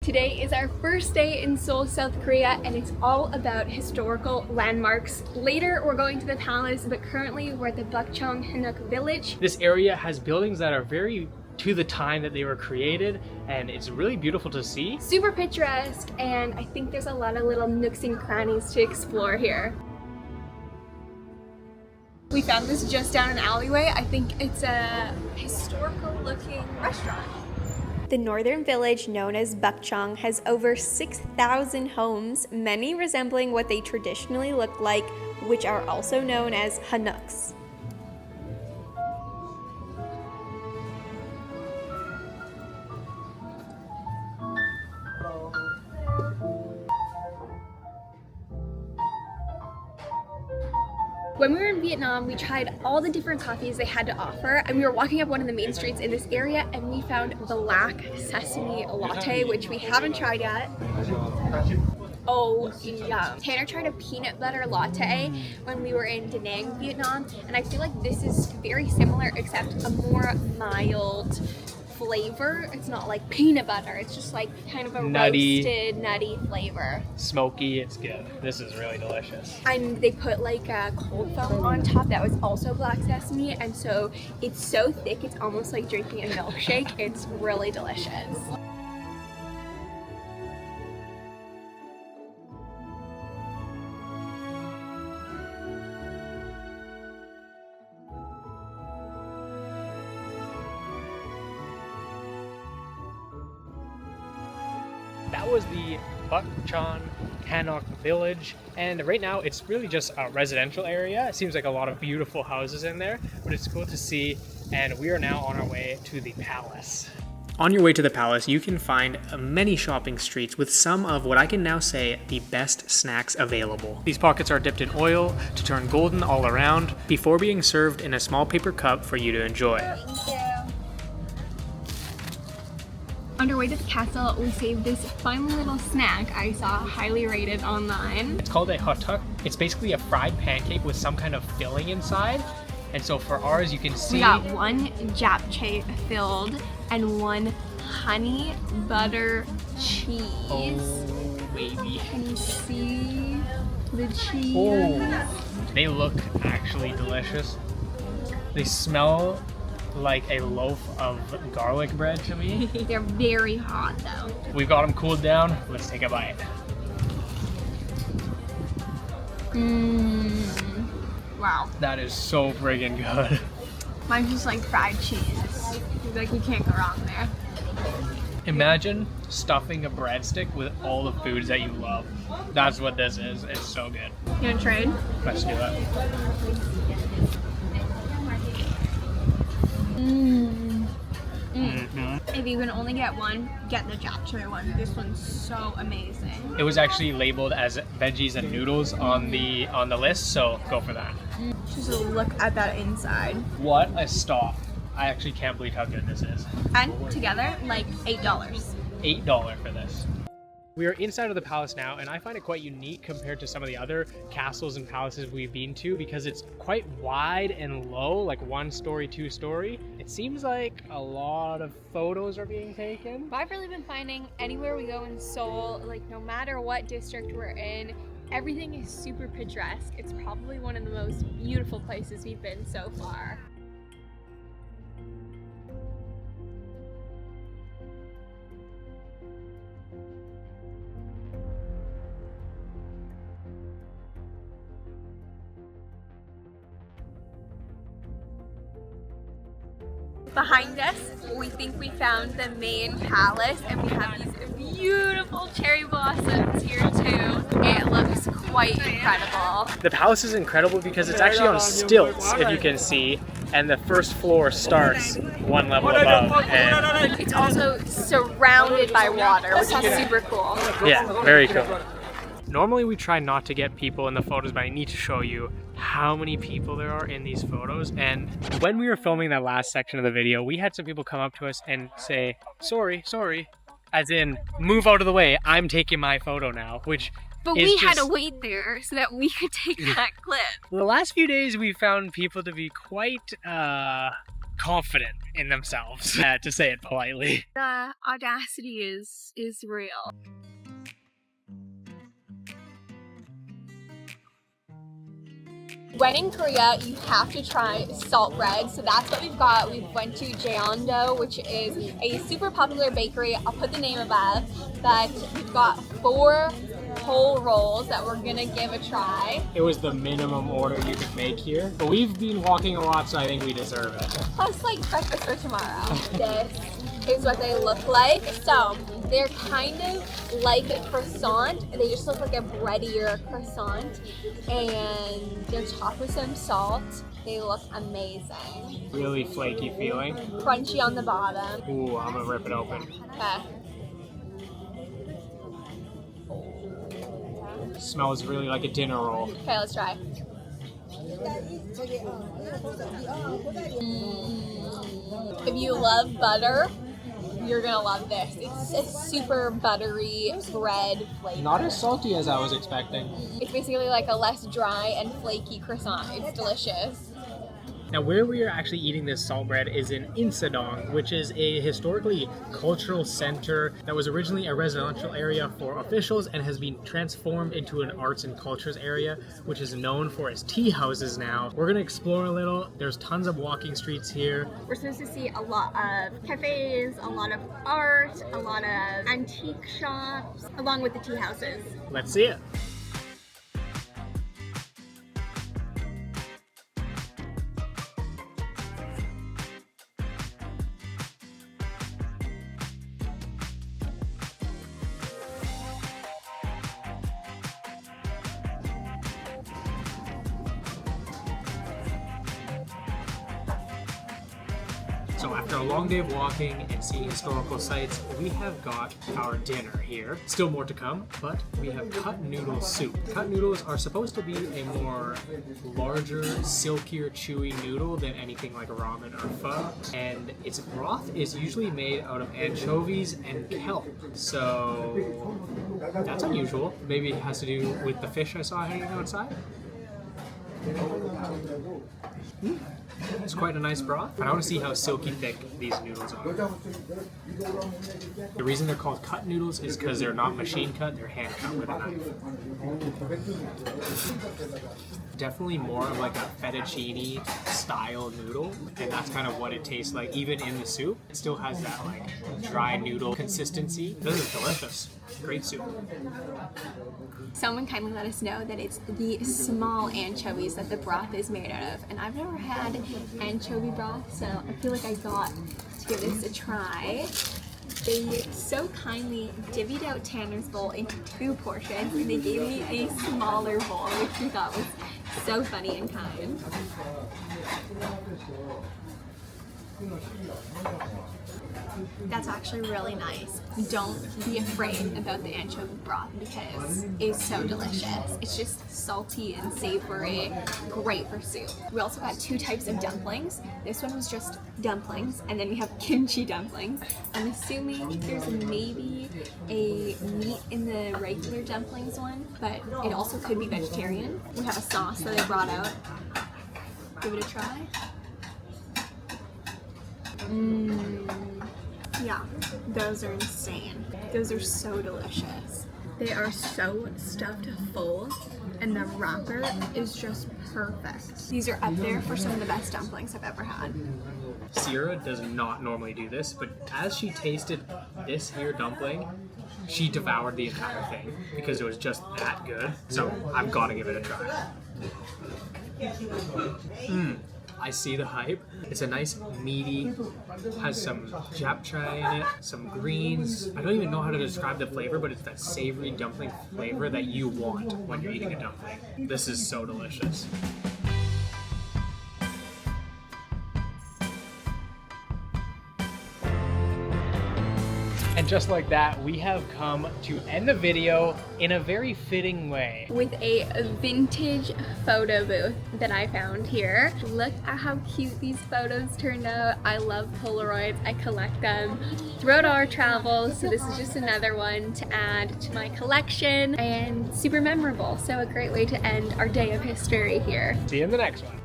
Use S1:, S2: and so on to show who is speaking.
S1: Today is our first day in Seoul, South Korea, and it's all about historical landmarks. Later, we're going to the palace, but currently we're at the Bukchon Hanok Village.
S2: This area has buildings that are very to the time that they were created, and it's really beautiful to see.
S1: Super picturesque, and I think there's a lot of little nooks and crannies to explore here. We found this just down an alleyway. I think it's a historical looking restaurant. The northern village, known as Bukchon, has over 6,000 homes, many resembling what they traditionally look like, which are also known as hanoks. When we were in Vietnam, we tried all the different coffees they had to offer, and we were walking up one of the main streets in this area, and we found Black Sesame Latte, which we haven't tried yet. Oh, yum. Tanner tried a peanut butter latte when we were in Da Nang, Vietnam, and I feel like this is very similar, except a more mild flavor. It's not like peanut butter, it's just like kind of a
S2: nutty,
S1: roasted, nutty flavor.
S2: Smoky, it's good. This is really delicious.
S1: And they put like a cold foam on top that was also black sesame, and so it's so thick it's almost like drinking a milkshake. It's really delicious.
S2: That was the Bukchon Hanok Village, and right now it's really just a residential area. It seems like a lot of beautiful houses in there, but it's cool to see, and we are now on our way to the palace. On your way to the palace, you can find many shopping streets with some of what I can now say the best snacks available. These pockets are dipped in oil to turn golden all around before being served in a small paper cup for you to enjoy.
S1: On our way to the castle, we saved this fun little snack I saw highly rated online.
S2: It's called a Hotteok. It's basically a fried pancake with some kind of filling inside. And so for ours, you can see
S1: we got one japchae filled and one honey butter cheese.
S2: Oh, baby.
S1: Can you see the cheese?
S2: Oh, they look actually delicious. They smell like a loaf of garlic bread to me.
S1: They're very hot though.
S2: We've got them cooled down. Let's take a bite.
S1: Wow.
S2: That is so friggin' good.
S1: Mine's just like fried cheese. Like you can't go wrong there.
S2: Imagine stuffing a breadstick with all the foods that you love. That's what this is. It's so good.
S1: You wanna trade?
S2: Let's do that.
S1: If you can only get one, get the japchae one. This one's so amazing.
S2: It was actually labeled as veggies and noodles on the list, so go for that.
S1: Just look at that inside.
S2: What a stop. I actually can't believe how good this is.
S1: And together, like $8.
S2: $8 for this. We are inside of the palace now, and I find it quite unique compared to some of the other castles and palaces we've been to because it's quite wide and low, like 1 story, 2 story. It seems like a lot of photos are being taken.
S1: I've really been finding anywhere we go in Seoul, like no matter what district we're in, everything is super picturesque. It's probably one of the most beautiful places we've been so far. Behind us, we think we found the main palace, and we have these beautiful cherry blossoms here too. It looks quite incredible.
S2: The palace is incredible because it's actually on stilts, if you can see, and the first floor starts 1 level above. And
S1: it's also surrounded by water, which is super cool.
S2: yeah, very cool. Normally we try not to get people in the photos, but I need to show you how many people there are in these photos. And when we were filming that last section of the video, we had some people come up to us and say, sorry, as in, move out of the way, I'm taking my photo now, which
S1: But we had to wait there so that we could take that clip.
S2: The last few days we found people to be quite confident in themselves, to say it politely.
S1: The audacity is real. When in Korea, you have to try salt bread. So that's what we've got. We went to Jayeondo, which is a super popular bakery. I'll put the name above. But we've got 4 whole rolls that we're gonna give a try.
S2: It was the minimum order you could make here, but we've been walking a lot, so I think we deserve it.
S1: Plus, like, breakfast for tomorrow. This is what they look like. So they're kind of like a croissant. They just look like a breadier croissant, and they're topped with some salt. They look amazing.
S2: Really flaky feeling.
S1: Crunchy on the bottom.
S2: Ooh, I'm gonna rip it open.
S1: Okay.
S2: Smells really like a dinner roll.
S1: Okay, let's try. If you love butter, you're gonna love this. It's a super buttery bread flavor.
S2: Not as salty as I was expecting.
S1: It's basically like a less dry and flaky croissant. It's delicious.
S2: Now, where we are actually eating this salt bread is in Insadong, which is a historically cultural center that was originally a residential area for officials and has been transformed into an arts and cultures area, which is known for its tea houses now. We're gonna explore a little. There's tons of walking streets here.
S1: We're supposed to see a lot of cafes, a lot of art, a lot of antique shops, along with the tea houses.
S2: Let's see it. So after a long day of walking and seeing historical sites, we have got our dinner here. Still more to come, but we have cut noodle soup. Cut noodles are supposed to be a more larger, silkier, chewy noodle than anything like ramen or pho. And its broth is usually made out of anchovies and kelp. So that's unusual. Maybe it has to do with the fish I saw hanging outside. It's quite a nice broth. I want to see how silky thick these noodles are. The reason they're called cut noodles is because they're not machine cut, they're hand cut with a knife. Definitely more of like a fettuccine style noodle, and that's kind of what it tastes like. Even in the soup, it still has that like dry noodle consistency. This is delicious. Great soup.
S1: Someone kindly let us know that it's the small anchovies that the broth is made out of, and I've never had anchovy broth, so I feel like I got to give this a try. They so kindly divvied out Tanner's bowl into 2 portions, and they gave me a smaller bowl, which we thought was so funny and kind. That's actually really nice. Don't be afraid about the anchovy broth because it's so delicious. It's just salty and savory, great for soup. We also got 2 types of dumplings. This one was just dumplings, and then we have kimchi dumplings. I'm assuming there's maybe a meat in the regular dumplings one, but it also could be vegetarian. We have a sauce that I brought out. Give it a try. Yeah, those are insane. Those are so delicious. They are so stuffed full, and the wrapper is just perfect. These are up there for some of the best dumplings I've ever had.
S2: Sierra does not normally do this, but as she tasted this here dumpling, she devoured the entire thing because it was just that good. So I've got to give it a try. I see the hype. It's a nice meaty, has some japchae in it, some greens. I don't even know how to describe the flavor, but it's that savory dumpling flavor that you want when you're eating a dumpling. This is so delicious. And just like that, we have come to end the video in a very fitting way.
S1: With a vintage photo booth that I found here. Look at how cute these photos turned out. I love Polaroids, I collect them throughout our travels, so this is just another one to add to my collection and super memorable. So a great way to end our day of history here.
S2: See you in the next one.